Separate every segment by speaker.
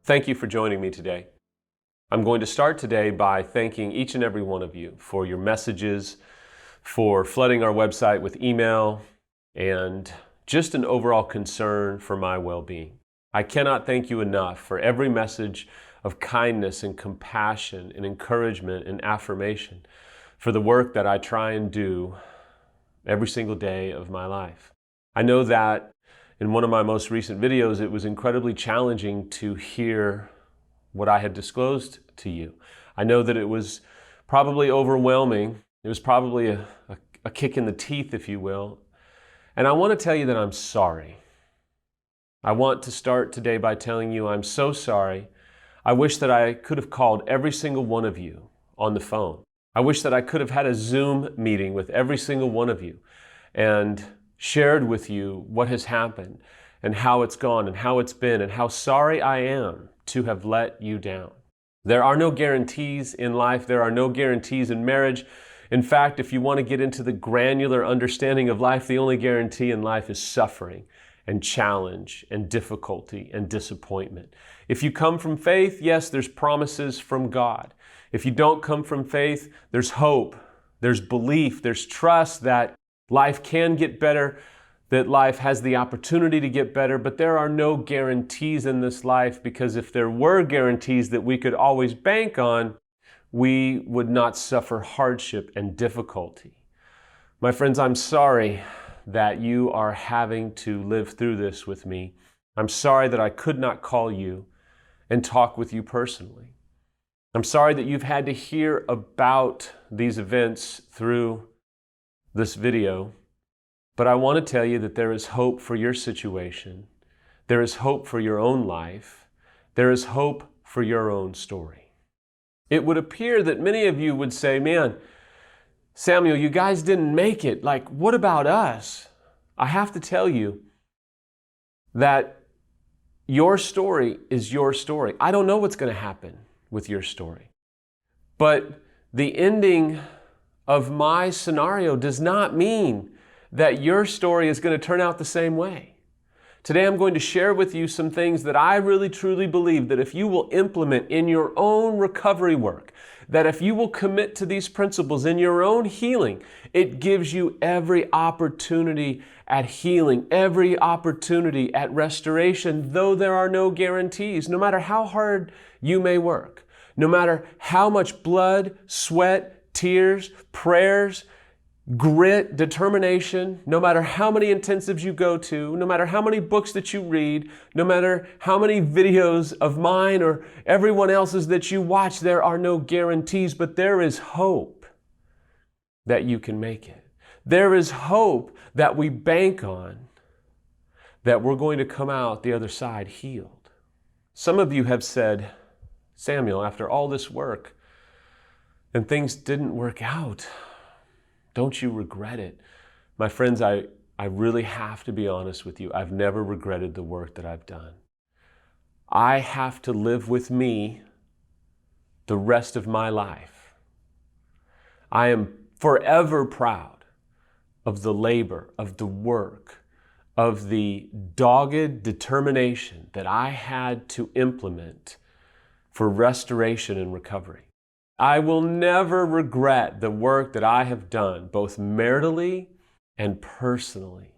Speaker 1: Thank you for joining me today. I'm going to start today by thanking each and every one of you for your messages, for flooding our website with email, and just an overall concern for my well-being. I cannot thank you enough for every message of kindness and compassion and encouragement and affirmation for the work that I try and do every single day of my life. I know that in one of my most recent videos, it was incredibly challenging to hear what I had disclosed to you. I know that it was probably overwhelming. It was probably a kick in the teeth, if you will. And I want to tell you that I'm sorry. I want to start today by telling you I'm so sorry. I wish that I could have called every single one of you on the phone. I wish that I could have had a Zoom meeting with every single one of you and shared with you what has happened and how it's gone and how it's been and how sorry I am to have let you down. There are no guarantees in life. There are no guarantees in marriage. In fact, if you want to get into the granular understanding of life, the only guarantee in life is suffering and challenge and difficulty and disappointment. If you come from faith, yes, there's promises from God. If you don't come from faith, there's hope, there's belief, there's trust that life can get better, that life has the opportunity to get better, but there are no guarantees in this life, because if there were guarantees that we could always bank on, we would not suffer hardship and difficulty. My friends, I'm sorry that you are having to live through this with me. I'm sorry that I could not call you and talk with you personally. I'm sorry that you've had to hear about these events through this video, but I want to tell you that there is hope for your situation. There is hope for your own life. There is hope for your own story. It would appear that many of you would say, man, Samuel, you guys didn't make it. Like, what about us? I have to tell you that your story is your story. I don't know what's going to happen with your story, but the ending of my scenario does not mean that your story is going to turn out the same way. Today I'm going to share with you some things that I really truly believe that if you will implement in your own recovery work, that if you will commit to these principles in your own healing, it gives you every opportunity at healing, every opportunity at restoration, though there are no guarantees, no matter how hard you may work, no matter how much blood, sweat, tears, prayers, grit, determination, no matter how many intensives you go to, no matter how many books that you read, no matter how many videos of mine or everyone else's that you watch, there are no guarantees, but there is hope that you can make it. There is hope that we bank on, that we're going to come out the other side healed. Some of you have said, Samuel, after all this work and things didn't work out, don't you regret it? My friends, I really have to be honest with you. I've never regretted the work that I've done. I have to live with me the rest of my life. I am forever proud of the labor, of the work, of the dogged determination that I had to implement for restoration and recovery. I will never regret the work that I have done, both maritally and personally.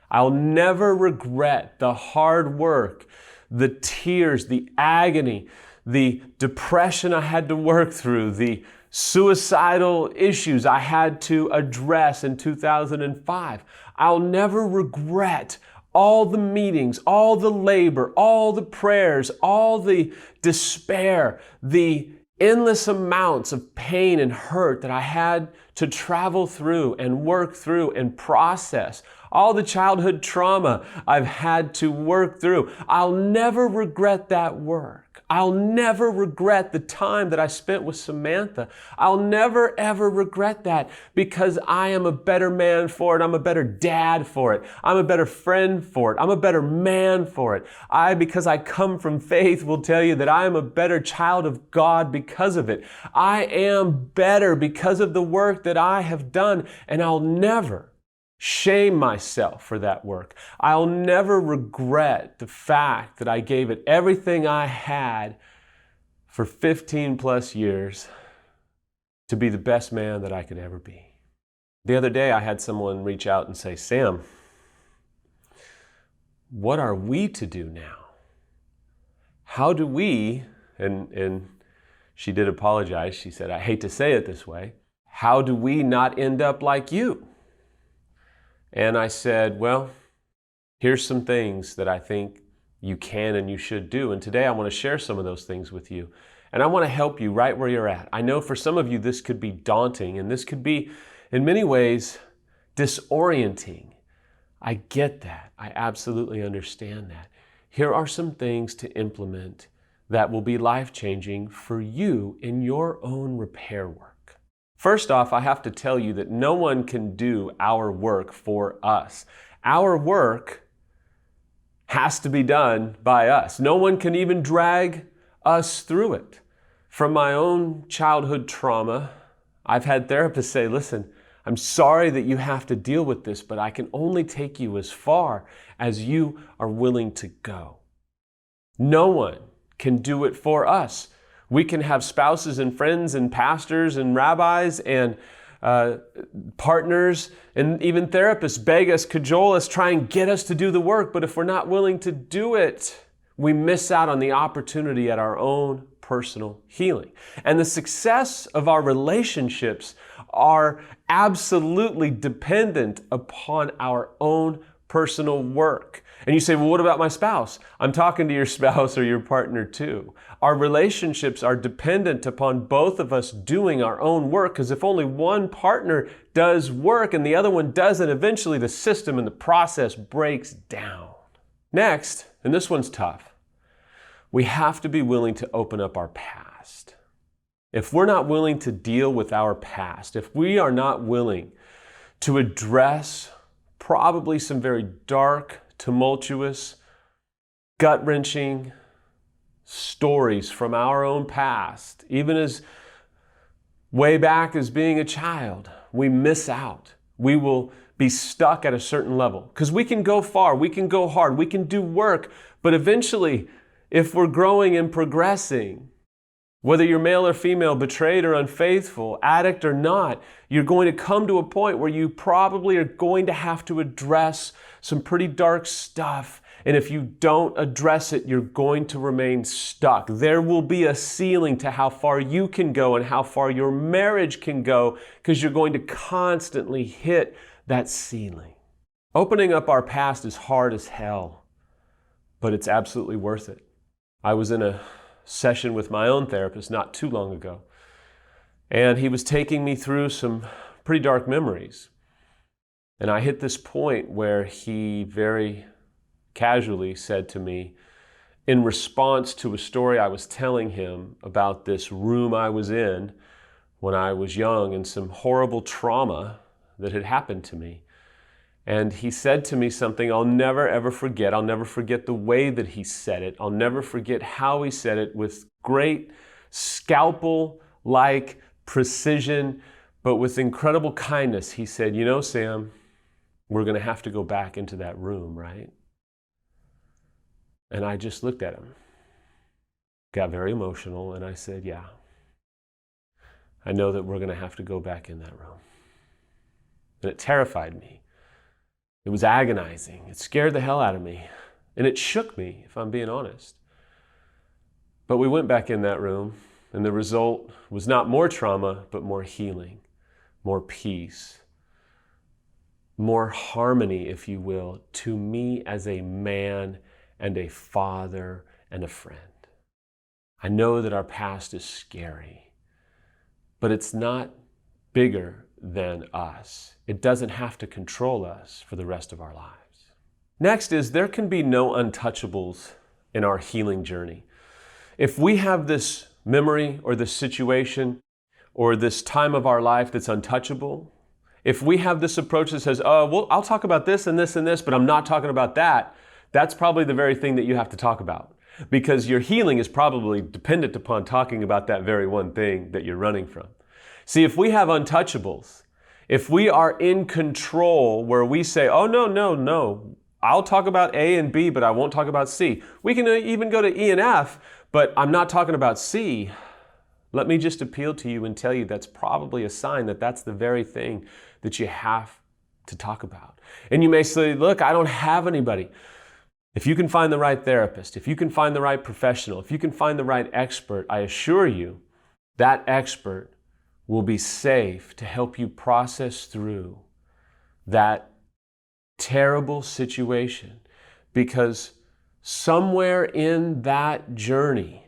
Speaker 1: I'll never regret the hard work, the tears, the agony, the depression I had to work through, the suicidal issues I had to address in 2005. I'll never regret all the meetings, all the labor, all the prayers, all the despair, the endless amounts of pain and hurt that I had to travel through and work through and process, all the childhood trauma I've had to work through. I'll never regret that work. I'll never regret the time that I spent with Samantha. I'll never, ever regret that, because I am a better man for it. I'm a better dad for it. I'm a better friend for it. I'm a better man for it. Because I come from faith, will tell you that I am a better child of God because of it. I am better because of the work that I have done, and I'll never shame myself for that work. I'll never regret the fact that I gave it everything I had for 15 plus years to be the best man that I could ever be. The other day I had someone reach out and say, Sam, what are we to do now? How do we, and she did apologize, she said, I hate to say it this way, how do we not end up like you? And I said, well, here's some things that I think you can and you should do. And today I want to share some of those things with you. And I want to help you right where you're at. I know for some of you this could be daunting and this could be, in many ways, disorienting. I get that. I absolutely understand that. Here are some things to implement that will be life-changing for you in your own repair work. First off, I have to tell you that no one can do our work for us. Our work has to be done by us. No one can even drag us through it. From my own childhood trauma, I've had therapists say, listen, I'm sorry that you have to deal with this, but I can only take you as far as you are willing to go. No one can do it for us. We can have spouses and friends and pastors and rabbis and partners and even therapists beg us, cajole us, try and get us to do the work. But if we're not willing to do it, we miss out on the opportunity at our own personal healing. And the success of our relationships are absolutely dependent upon our own personal work. And you say, well, what about my spouse? I'm talking to your spouse or your partner too. Our relationships are dependent upon both of us doing our own work, because if only one partner does work and the other one doesn't, eventually the system and the process breaks down. Next, and this one's tough, we have to be willing to open up our past. If we're not willing to deal with our past, if we are not willing to address probably some very dark, tumultuous, gut-wrenching stories from our own past, even as way back as being a child, we miss out. We will be stuck at a certain level because we can go far, we can go hard, we can do work, but eventually, if we're growing and progressing, whether you're male or female, betrayed or unfaithful, addict or not, you're going to come to a point where you probably are going to have to address some pretty dark stuff. And if you don't address it, you're going to remain stuck. There will be a ceiling to how far you can go and how far your marriage can go, because you're going to constantly hit that ceiling. Opening up our past is hard as hell, but it's absolutely worth it. I was in a session with my own therapist not too long ago, and he was taking me through some pretty dark memories. And I hit this point where he very casually said to me, in response to a story I was telling him about this room I was in when I was young and some horrible trauma that had happened to me. And he said to me something I'll never ever forget. I'll never forget the way that he said it. I'll never forget how he said it, with great scalpel-like precision, but with incredible kindness. He said, you know, Sam, we're going to have to go back into that room, right? And I just looked at him, got very emotional, and I said, yeah, I know that we're going to have to go back in that room. And it terrified me. It was agonizing. It scared the hell out of me. And it shook me, if I'm being honest. But we went back in that room, and the result was not more trauma, but more healing, more peace, more harmony, if you will, to me as a man and a father and a friend. I know that our past is scary, but it's not bigger than us. It doesn't have to control us for the rest of our lives. Next is, there can be no untouchables in our healing journey. If we have this memory or this situation or this time of our life that's untouchable, if we have this approach that says, oh, well, I'll talk about this and this and this, but I'm not talking about that, that's probably the very thing that you have to talk about, because your healing is probably dependent upon talking about that very one thing that you're running from. See, if we have untouchables, if we are in control where we say, oh, no, no, no, I'll talk about A and B, but I won't talk about C. We can even go to E and F, but I'm not talking about C. Let me just appeal to you and tell you that's probably a sign that that's the very thing that you have to talk about. And you may say, look, I don't have anybody. If you can find the right therapist, if you can find the right professional, if you can find the right expert, I assure you that expert will be safe to help you process through that terrible situation, because somewhere in that journey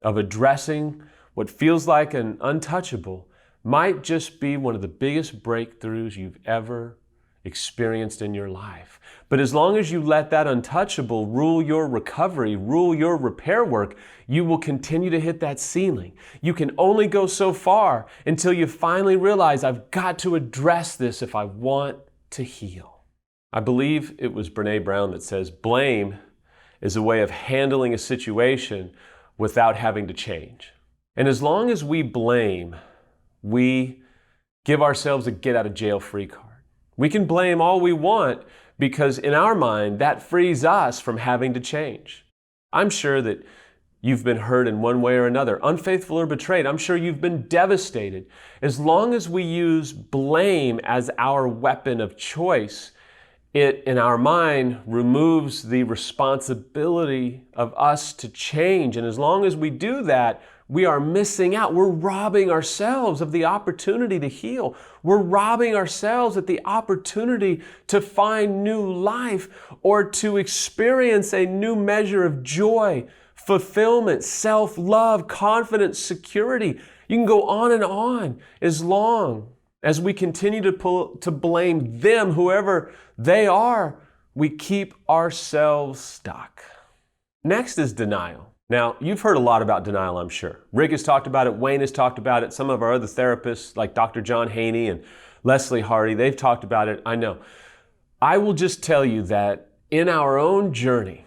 Speaker 1: of addressing what feels like an untouchable might just be one of the biggest breakthroughs you've ever experienced in your life. But as long as you let that untouchable rule your recovery, rule your repair work, you will continue to hit that ceiling. You can only go so far until you finally realize, I've got to address this if I want to heal. I believe it was Brené Brown that says, blame is a way of handling a situation without having to change. And as long as we blame, we give ourselves a get out of jail free card. We can blame all we want because in our mind, that frees us from having to change. I'm sure that you've been hurt in one way or another, unfaithful or betrayed. I'm sure you've been devastated. As long as we use blame as our weapon of choice, it, in our mind, removes the responsibility of us to change. And as long as we do that, we are missing out. We're robbing ourselves of the opportunity to heal. We're robbing ourselves of the opportunity to find new life or to experience a new measure of joy, fulfillment, self-love, confidence, security. You can go on as long as we continue to blame them, whoever they are. We keep ourselves stuck. Next is denial. Now, you've heard a lot about denial, I'm sure. Rick has talked about it, Wayne has talked about it, some of our other therapists like Dr. John Haney and Leslie Hardy, they've talked about it, I know. I will just tell you that in our own journey,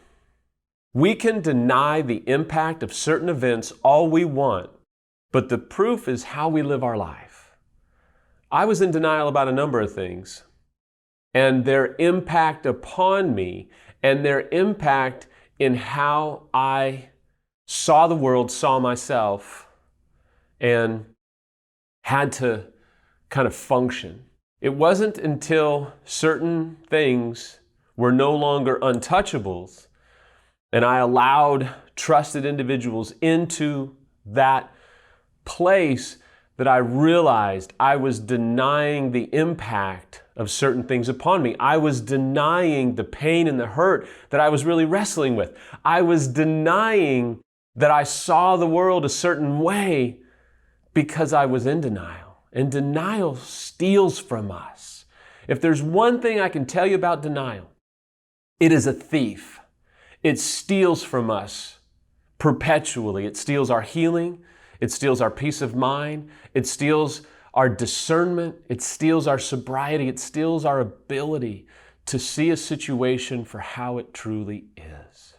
Speaker 1: we can deny the impact of certain events all we want, but the proof is how we live our life. I was in denial about a number of things, and their impact upon me and their impact in how I saw the world, saw myself, and had to kind of function. It wasn't until certain things were no longer untouchables and I allowed trusted individuals into that place that I realized I was denying the impact of certain things upon me. I was denying the pain and the hurt that I was really wrestling with. I was denying that I saw the world a certain way because I was in denial. And denial steals from us. If there's one thing I can tell you about denial, it is a thief. It steals from us perpetually. It steals our healing. It steals our peace of mind. It steals our discernment. It steals our sobriety. It steals our ability to see a situation for how it truly is.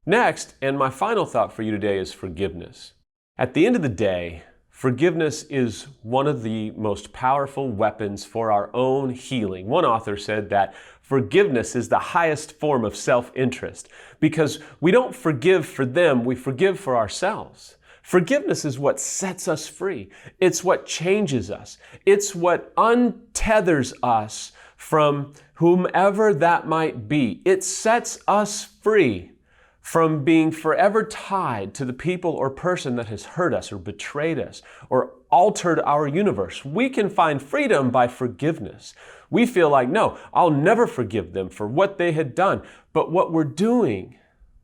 Speaker 1: Next, and my final thought for you today, is forgiveness. At the end of the day, forgiveness is one of the most powerful weapons for our own healing. One author said that forgiveness is the highest form of self-interest because we don't forgive for them, we forgive for ourselves. Forgiveness is what sets us free. It's what changes us. It's what untethers us from whomever that might be. It sets us free from being forever tied to the people or person that has hurt us or betrayed us or altered our universe. We can find freedom by forgiveness. We feel like, no, I'll never forgive them for what they had done. But what we're doing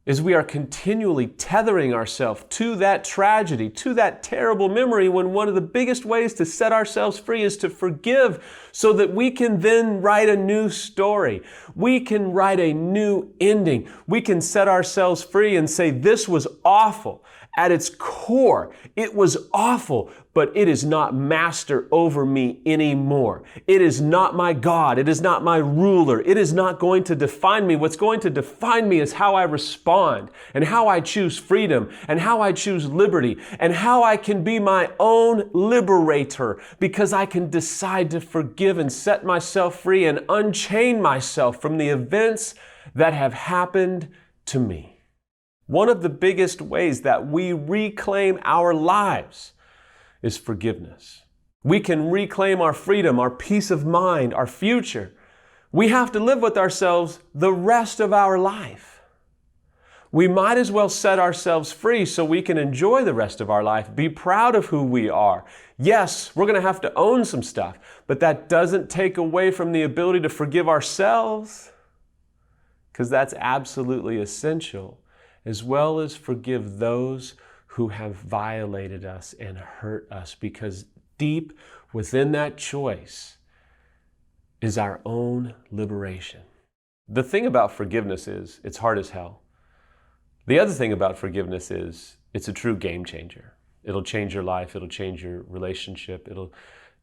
Speaker 1: is we are continually tethering ourselves to that tragedy, to that terrible memory, when one of the biggest ways to set ourselves free is to forgive so that we can then write a new story. We can write a new ending. We can set ourselves free and say, this was awful. At its core, it was awful, but it is not master over me anymore. It is not my God. It is not my ruler. It is not going to define me. What's going to define me is how I respond and how I choose freedom and how I choose liberty and how I can be my own liberator, because I can decide to forgive and set myself free and unchain myself from the events that have happened to me. One of the biggest ways that we reclaim our lives is forgiveness. We can reclaim our freedom, our peace of mind, our future. We have to live with ourselves the rest of our life. We might as well set ourselves free so we can enjoy the rest of our life, be proud of who we are. Yes, we're going to have to own some stuff, but that doesn't take away from the ability to forgive ourselves, because that's absolutely essential, as well as forgive those who have violated us and hurt us, because deep within that choice is our own liberation. The thing about forgiveness is it's hard as hell. The other thing about forgiveness is it's a true game changer. It'll change your life. It'll change your relationship. It'll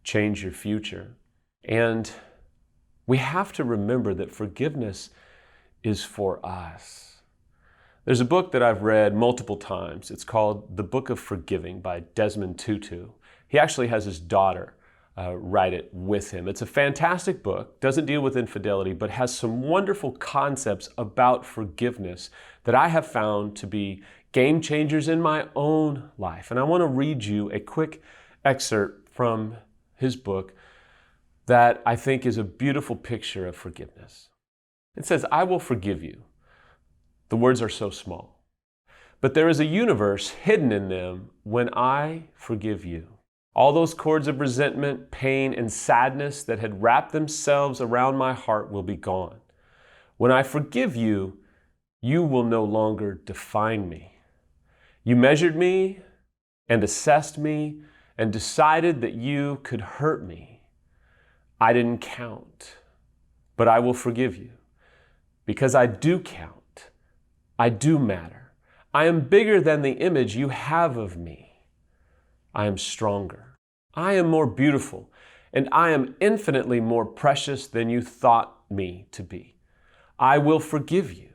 Speaker 1: change your future. And we have to remember that forgiveness is for us. There's a book that I've read multiple times. It's called The Book of Forgiving by Desmond Tutu. He actually has his daughter write it with him. It's a fantastic book, doesn't deal with infidelity, but has some wonderful concepts about forgiveness that I have found to be game changers in my own life. And I want to read you a quick excerpt from his book that I think is a beautiful picture of forgiveness. It says, "I will forgive you." The words are so small, but there is a universe hidden in them when I forgive you. All those cords of resentment, pain, and sadness that had wrapped themselves around my heart will be gone. When I forgive you, you will no longer define me. You measured me and assessed me and decided that you could hurt me. I didn't count, but I will forgive you because I do count. I do matter. I am bigger than the image you have of me. I am stronger. I am more beautiful, and I am infinitely more precious than you thought me to be. I will forgive you.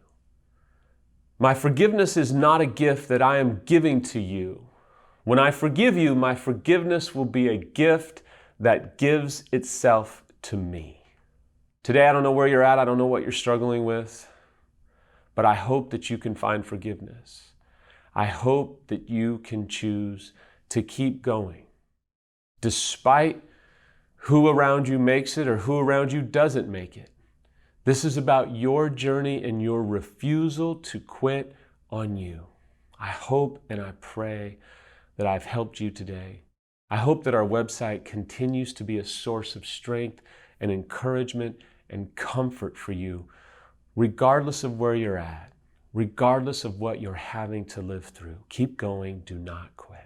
Speaker 1: My forgiveness is not a gift that I am giving to you. When I forgive you, my forgiveness will be a gift that gives itself to me. Today, I don't know where you're at. I don't know what you're struggling with, but I hope that you can find forgiveness. I hope that you can choose to keep going, despite who around you makes it or who around you doesn't make it. This is about your journey and your refusal to quit on you. I hope and I pray that I've helped you today. I hope that our website continues to be a source of strength and encouragement and comfort for you, regardless of where you're at, regardless of what you're having to live through. Keep going. Do not quit.